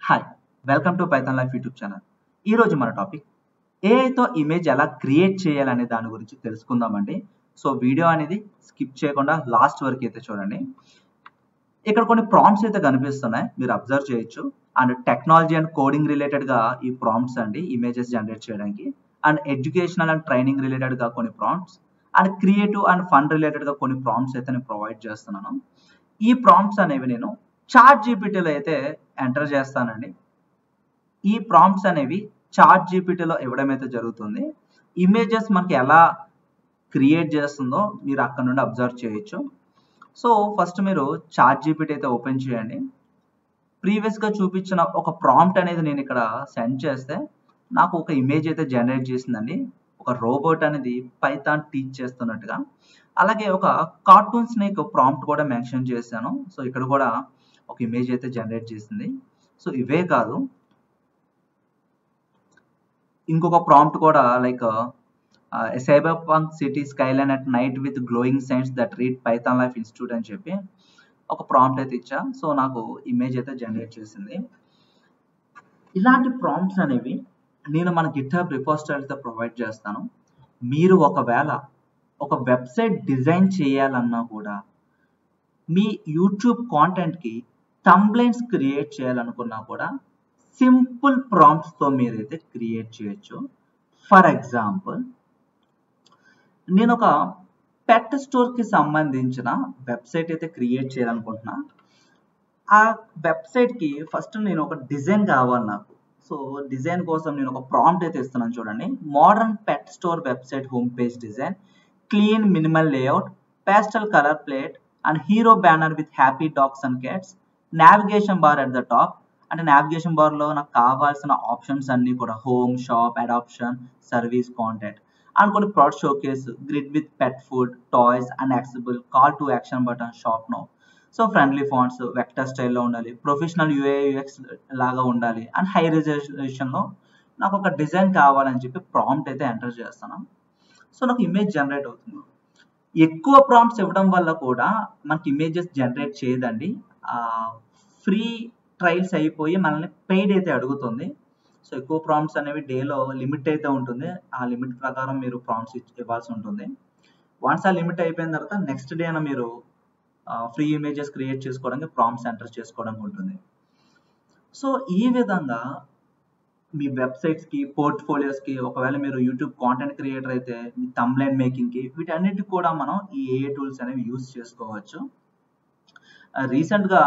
Hi welcome to Python life YouTube channel. ఈరోజు మన topic ఏఐతో image ఎలా క్రియేట్ చేయాలనే దాని గురించి తెలుసుకుందామండి. సో వీడియో అనేది స్కిప్ చేయకుండా లాస్ట్ వరకు అయితే చూడండి. ఇక్కడ కొన్ని ప్రాంప్ట్స్ అయితే కనిపిస్తున్నాయి, మీరు అబ్జర్వ్ చేయొచ్చు. అండ్ టెక్నాలజీ అండ్ కోడింగ్ రిలేటెడ్గా ఈ ప్రాంప్ట్స్ అండి, ఇమేజెస్ జనరేట్ చేయడానికి. అండ్ ఎడ్యుకేషనల్ అండ్ ట్రైనింగ్ రిలేటెడ్గా కొన్ని prompts, and creative and fun రిలేటెడ్గా కొన్ని ప్రాంప్ట్స్ అయితే నేను ప్రొవైడ్ చేస్తున్నాను. ఈ ప్రాంప్ట్స్ అనేవి నేను చాట్ జీపీటీలో అయితే ఎంటర్ చేస్తానండి. ఈ ప్రాంప్ట్స్ అనేవి చాట్ జీపీటీలో ఇవ్వడం అయితే జరుగుతుంది. ఇమేజెస్ మనకి ఎలా క్రియేట్ చేస్తుందో మీరు అక్కడ నుండి అబ్జర్వ్ చేయొచ్చు. సో ఫస్ట్ మీరు చాట్ జీపీటీ అయితే ఓపెన్ చేయండి. ప్రీవియస్గా చూపించిన ఒక ప్రాంప్ట్ అనేది నేను ఇక్కడ సెండ్ చేస్తే నాకు ఒక ఇమేజ్ అయితే జనరేట్ చేసిందండి. ఒక రోబోట్ అనేది పైథాన్ టీచ్ చేస్తున్నట్టుగా. అలాగే ఒక కార్టూన్ స్నేక్ ప్రాంప్ట్ కూడా మెన్షన్ చేశాను. సో ఇక్కడ కూడా ఒక ఇమేజ్ అయితే జనరేట్ చేసింది. సో ఇవే కాదు, ఇంకొక ప్రాంప్ట్ కూడా like cyber punk city Skyline at night with glowing science that read Python life institute అని చెప్పి ఒక ప్రాంప్ట్ అయితే ఇచ్చా. సో నాకు ఇమేజ్ అయితే జనరేట్ చేసింది. ఇలాంటి ప్రాంప్ట్స్ అనేవి నేను మన గిట్హబ్ రిపోజిటరీతో ప్రొవైడ్ చేస్తాను. మీరు ఒకవేళ ఒక వెబ్సైట్ డిజైన్ చేయాలన్నా కూడా, మీ యూట్యూబ్ కాంటెంట్కి థంబ్నెయిల్స్ క్రియేట్ చేయాలనుకున్నా కూడా సింపుల్ ప్రాంప్ట్స్తో మీరైతే క్రియేట్ చేయొచ్చు. ఫర్ ఎగ్జాంపుల్, నేను ఒక పెట్ స్టోర్కి సంబంధించిన వెబ్సైట్ అయితే క్రియేట్ చేయాలనుకుంటున్నా. ఆ వెబ్సైట్కి ఫస్ట్ నేను ఒక డిజైన్ కావాలి నాకు. సో డిజైన్ కోసం నేను ఒక ప్రాంప్ట్ అయితే ఇస్తున్నాను చూడండి. Modern pet store website home page design, clean minimal layout, pastel colour palette and hero banner with happy dogs and cats, navigation bar at the top. అంటే నావిగేషన్ బార్లో నాకు కావాల్సిన ఆప్షన్స్ అన్నీ కూడా home, shop, adoption, service, contact and కొన్ని product showcase, grid with pet food, toys and accessible, call to action button, shop now. So friendly fonts, vector స్టైల్లో ఉండాలి, professional యూఐ/యూఎక్స్ లాగా ఉండాలి అండ్ హై రిజల్యూషన్లో నాకు ఒక డిజైన్ కావాలని చెప్పి ప్రాంప్ట్ అయితే ఎంటర్ చేస్తాను. సో నాకు ఇమేజ్ జనరేట్ అవుతుంది. ఎక్కువ ప్రాంప్ట్స్ ఇవ్వడం వల్ల కూడా మనకి ఇమేజెస్ జనరేట్ చేయదండి. ఫ్రీ ట్రయల్స్ అయిపోయి మనల్ని పెయిడ్ అయితే అడుగుతుంది. సో ఎక్కువ ప్రాంప్ట్స్ అనేవి డేలో లిమిట్ అయితే ఉంటుంది. ఆ లిమిట్ ప్రకారం మీరు ప్రాంప్ట్స్ ఇవ్వాల్సి ఉంటుంది. వన్స్ ఆ లిమిట్ అయిపోయిన తర్వాత నెక్స్ట్ డే అయినా మీరు ఫ్రీ ఇమేజెస్ క్రియేట్ చేసుకోవడానికి ప్రాంప్ట్స్ ఎంటర్ చేసుకోవడానికి ఉంటుంది. సో ఈ విధంగా మీ వెబ్సైట్స్కి, పోర్ట్ఫోలియోస్కి, ఒకవేళ మీరు యూట్యూబ్ కాంటెంట్ క్రియేటర్ అయితే మీ థంబ్నెయిల్ మేకింగ్కి, వీటన్నిటికి కూడా మనం ఈ ఏఐ టూల్స్ అనేవి యూస్ చేసుకోవచ్చు. రీసెంట్గా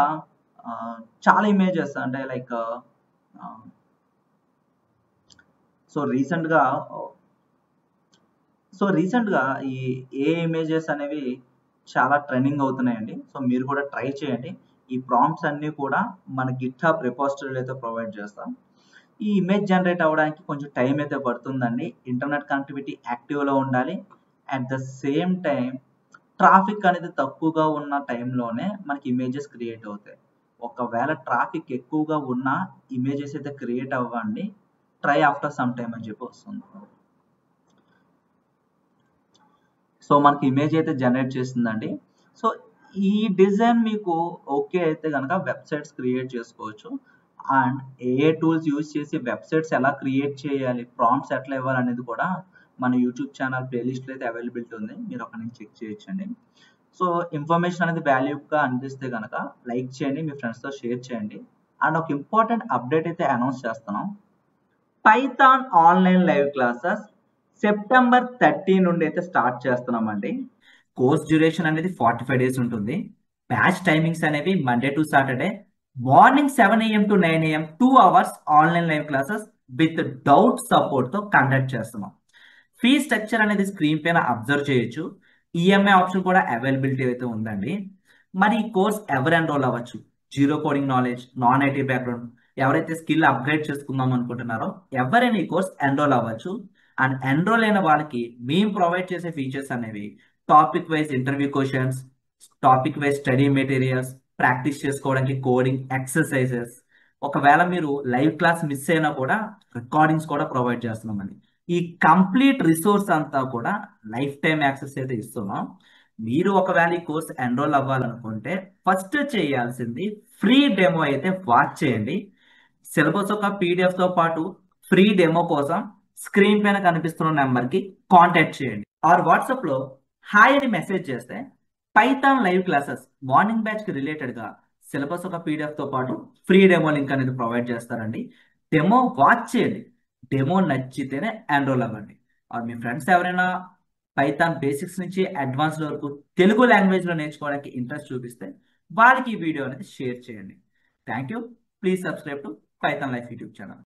చాలా ఇమేజెస్ అంటే లైక్ రీసెంట్గా ఈ ఏ ఇమేజెస్ అనేవి చాలా ట్రెండింగ్ అవుతున్నాయండి. సో మీరు కూడా ట్రై చేయండి. ఈ ప్రాంప్ట్స్ అన్నీ కూడా మన గిట్హబ్ రిపోజిటరీలో అయితే ప్రొవైడ్ చేస్తాం. ఈ ఇమేజ్ జనరేట్ అవ్వడానికి కొంచెం టైం అయితే పడుతుందండి. ఇంటర్నెట్ కనెక్టివిటీ యాక్టివ్లో ఉండాలి. At the same time traffic అనేది తక్కువగా ఉన్న టైంలోనే మనకి ఇమేజెస్ క్రియేట్ అవుతాయి. ఒకవేళ ట్రాఫిక్ ఎక్కువగా ఉన్న ఇమేజెస్ అయితే క్రియేట్ అవ్వండి. ట్రై ఆఫ్టర్ సమ్ టైమ్ అని చెప్పి వస్తుంది. సో మనకి ఇమేజ్ అయితే జనరేట్ చేస్తుందండి. సో ఈ డిజైన్ మీకు ఓకే అయితే కనుక వెబ్సైట్స్ క్రియేట్ చేసుకోవచ్చు. అండ్ ఏ టూల్స్ యూజ్ చేసి వెబ్సైట్స్ ఎలా క్రియేట్ చేయాలి, ప్రాంప్ట్స్ ఎట్లా ఇవ్వాలనేది కూడా మన యూట్యూబ్ ఛానల్ ప్లేలిస్ట్లో అయితే అవైలబిలిటీ ఉంది, మీరు అక్కడ నుంచి చెక్ చేయొచ్చండి. సో ఇన్ఫర్మేషన్ అనేది వాల్యూగా అనిపిస్తే కనుక లైక్ చేయండి, మీ ఫ్రెండ్స్తో షేర్ చేయండి. అండ్ ఒక ఇంపార్టెంట్ అప్డేట్ అయితే అనౌన్స్ చేస్తున్నాం. Python online live classes September 30 నుండి అయితే స్టార్ట్ చేస్తున్నామండి. కోర్స్ డ్యూరేషన్ అనేది 45 days ఉంటుంది. బ్యాచ్ టైమింగ్స్ అనేవి Monday to Saturday morning 7 AM to 9 AM 2 hours online live classes with doubt సపోర్ట్తో కండక్ట్ చేస్తున్నాం. ఫీ స్ట్రక్చర్ అనేది స్క్రీన్ పైన అబ్జర్వ్ చేయొచ్చు. ఈఎంఐ ఆప్షన్ కూడా అవైలబిలిటీ అయితే ఉందండి. మరి ఈ కోర్స్ ఎవరు ఎన్రోల్ అవ్వచ్చు? Zero coding knowledge, non IT background, ఎవరైతే స్కిల్ అప్గ్రేడ్ చేసుకుందాం అనుకుంటున్నారో ఎవరైనా ఈ కోర్స్ ఎన్రోల్ అవ్వచ్చు. అండ్ ఎన్రోల్ అయిన వాళ్ళకి మేము ప్రొవైడ్ చేసే ఫీచర్స్ అనేవి topic wise interview questions, topic wise study materials, practice చేసుకోవడానికి కోడింగ్ ఎక్సర్సైజెస్. ఒకవేళ మీరు లైవ్ క్లాస్ మిస్ అయినా కూడా రికార్డింగ్స్ కూడా ప్రొవైడ్ చేస్తున్నామండి. ఈ కంప్లీట్ రిసోర్స్ అంతా కూడా లైఫ్ టైం యాక్సెస్ అయితే ఇస్తున్నాం. మీరు ఒకవేళ ఈ కోర్స్ ఎన్రోల్ అవ్వాలనుకుంటే ఫస్ట్ చేయాల్సింది ఫ్రీ డెమో అయితే వాచ్ చేయండి. సిలబస్ ఒక పీడిఎఫ్ తో పాటు ఫ్రీ డెమో కోసం స్క్రీన్ పైన కనిపిస్తున్న నెంబర్కి కాంటాక్ట్ చేయండి. ఆర్ వాట్సాప్లో హాయ్ అని మెసేజ్ చేస్తే పైథాన్ లైవ్ క్లాసెస్ మార్నింగ్ బ్యాచ్కి రిలేటెడ్గా సిలబస్ ఒక పీడిఎఫ్ తో పాటు ఫ్రీ డెమో లింక్ అనేది ప్రొవైడ్ చేస్తారండి. డెమో వాచ్ చేయండి. డెమో నచ్చితేనే ఎన్రోల్ అవ్వండి. ఆర్ మీ ఫ్రెండ్స్ ఎవరైనా పైథాన్ బేసిక్స్ నుంచి అడ్వాన్స్ వరకు తెలుగు లాంగ్వేజ్లో నేర్చుకోవడానికి ఇంట్రెస్ట్ చూపిస్తే వాళ్ళకి ఈ వీడియో అనేది షేర్ చేయండి. Thank you. Please subscribe to Python life YouTube channel.